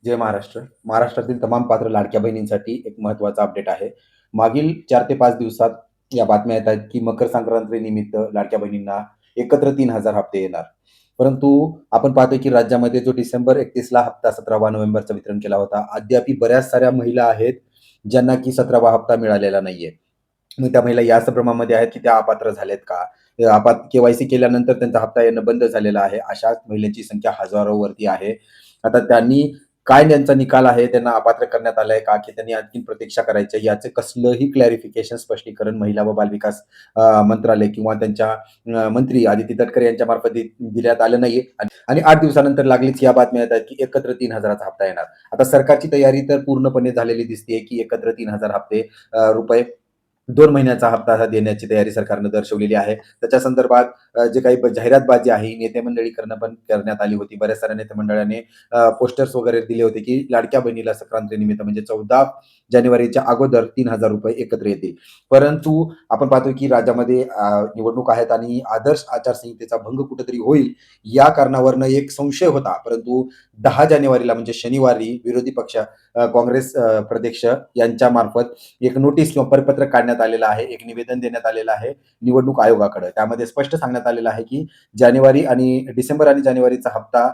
जय महाराष्ट्र. महाराष्ट्रातील तमाम पात्र लाडक्या बहिणींसाठी एक महत्त्वाचा अपडेट आहे. मागील 4 ते 5 दिवसात या बातम्या येत आहेत, की मकर संक्रांतीनिमित्त लाडक्या बहिणींना एकत्र 3,000 हप्ते येणार. परंतु आपण पाहतोय, की राज्यामध्ये जो डिसेंबर 31ला हप्ता 17 नोव्हेंबरचा वितरण केला होता, अद्यापही बऱ्याच साऱ्या महिला आहेत, ज्यांना की 17वा हप्ता मिळालेला नाहीये. मग त्या महिला या संभ्रमामध्ये आहेत, की त्या अपात्र झाल्यात का? के-वाय-सी केल्यानंतर त्यांचा हप्ता येणं बंद झालेला आहे. अशाच महिलांची संख्या हजारोवरती आहे. आता त्यांनी काय त्यांचा निकाल आहे, त्यांना अपात्र करण्यात आलंय का, की त्यांनी आणखीन प्रतीक्षा करायची याचं कसलंही क्लॅरिफिकेशन, स्पष्टीकरण महिला व बालविकास मंत्रालय किंवा त्यांच्या मंत्री अदिती तटकरे यांच्या मार्फत दिल्यात आलं नाहीये. आणि 8 दिवसानंतर लागलीच या बातम्या येत आहेत, की एकत्र 3,000चा हप्ता येणार. आता सरकारची तयारी तर पूर्णपणे झालेली दिसतीये, की एकत्र 3,000 हप्ते रुपये 2 महिन्याचा हप्ता हा देण्याची तयारी सरकारनं दर्शवलेली आहे. त्याच्या संदर्भात जे काही जाहिरातबाजी आहे, नेते मंडळीकडनं पण करण्यात आली होती. बऱ्याच साऱ्या नेते मंडळाने पोस्टर्स वगैरे दिले होते, की लाडक्या बहिणीला संक्रांतीनिमित्त म्हणजे 14 जानेवारीच्या अगोदर ₹3,000 एकत्र येतील. परंतु आपण पाहतोय, की राज्यामध्ये निवडणूक आहेत आणि आदर्श आचारसंहितेचा भंग कुठेतरी होईल, या कारणावरनं एक संशय होता. परंतु 10 जानेवारीला म्हणजे शनिवारी विरोधी पक्ष काँग्रेस प्रदेश यांच्यामार्फत एक नोटीस किंवा परिपत्रक काढण्यात आलेलं आहे. एक निवेदन देण्यात आलेलं आहे निवडणूक आयोगाकडे. त्यामध्ये स्पष्ट सांगण्यात आलेलं आहे, की जानेवारी आणि डिसेंबर आणि जानेवारीचा हप्ता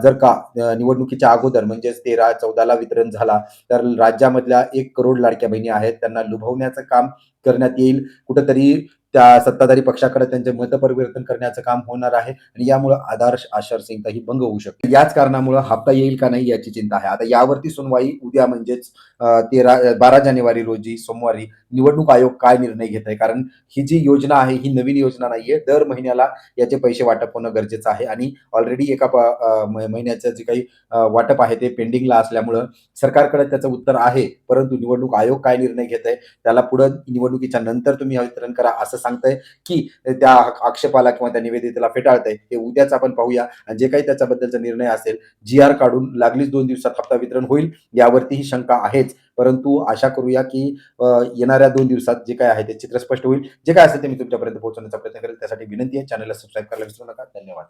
जर का निवडणुकीच्या अगोदर म्हणजेच 13-14ला वितरण झाला, तर राज्यामधल्या 1 करोड लाडक्या बहिणी आहेत, त्यांना लुभवण्याचं काम करण्यात येईल. कुठेतरी त्या सत्ताधारी पक्षाकडे त्यांचे मतपरिवर्तन करण्याचं काम होणार आहे आणि यामुळं आदर्श आचारसंहिता ही भंग होऊ शकते. याच कारणामुळं हप्ता येईल का नाही याची चिंता आहे. आता यावरती सुनवाई उद्या म्हणजेच 12 जानेवारी रोजी सोमवारी निवडणूक आयोग काय निर्णय घेत आहे. कारण ही जी योजना आहे ही नवीन योजना नाहीये. दर महिन्याला याचे पैसे वाटप होणं गरजेचं आहे आणि ऑलरेडी एका महिन्याचं जे काही वाटप आहे ते पेंडिंगला असल्यामुळं सरकारकडे त्याचं उत्तर आहे. परंतु निवडणूक आयोग काय निर्णय घेत आहे, त्याला पुढं निवडणुकीच्या नंतर तुम्ही वितरण करा असं सांगतंय, की त्या आक्षेपाला किंवा त्या निवेदितेला फेटाळतंय. हे उद्याच आपण पाहूया आणि जे काही त्याच्याबद्दलचा निर्णय असेल, जी-आर काढून लागलीच 2 दिवसात हप्ता वितरण होईल यावरती ही शंका आहेच. परंतु आशा करूया, की येणाऱ्या 2 दिवसात जे काही आहे ते चित्र स्पष्ट होईल. जे काय असेल ते मी तुमच्यापर्यंत पोहोचवण्याचा प्रयत्न करेल. त्यासाठी विनंती आहे, चॅनलला सबस्क्राईब करायला विसरू नका. धन्यवाद.